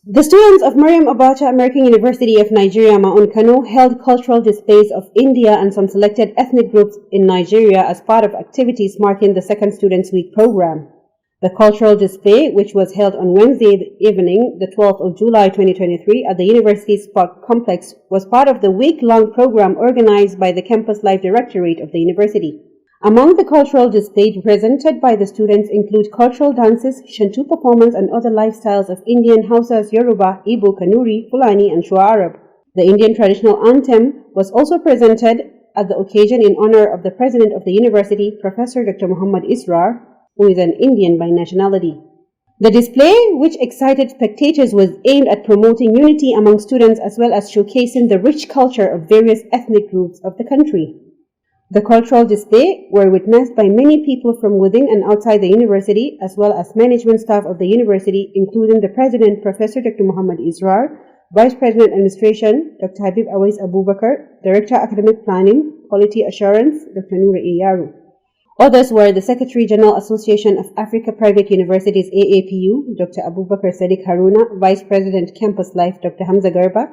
The students of Maryam Abacha American University of Nigeria, MAAUN Kano, held cultural displays of India and some selected ethnic groups in Nigeria as part of activities marking the second Students' Week program. The cultural display, which was held on Wednesday evening, the 12th of July 2023 at the University Sport Complex, was part of the week-long program organized by the Campus Life Directorate of the university. Among the cultural displays presented by the students include cultural dances, Shantu performance and other lifestyles of Indian Hausas, Yoruba, Igbo, Kanuri, Fulani and Shua Arab. The Indian traditional anthem was also presented at the occasion in honor of the president of the university, Professor Dr. Muhammad Israr, who is an Indian by nationality. The display, which excited spectators, was aimed at promoting unity among students as well as showcasing the rich culture of various ethnic groups of the country. The cultural display were witnessed by many people from within and outside the university, as well as management staff of the university, including the President, Professor Dr. Muhammad Israr, Vice President Administration, Dr. Habib Awais Abubakar, Director Academic Planning, Quality Assurance, Dr. Noura Iyaru. Others were the Secretary General Association of Africa Private Universities AAPU, Dr. Abubakar Sadiq Haruna, Vice President Campus Life, Dr. Hamza Garba,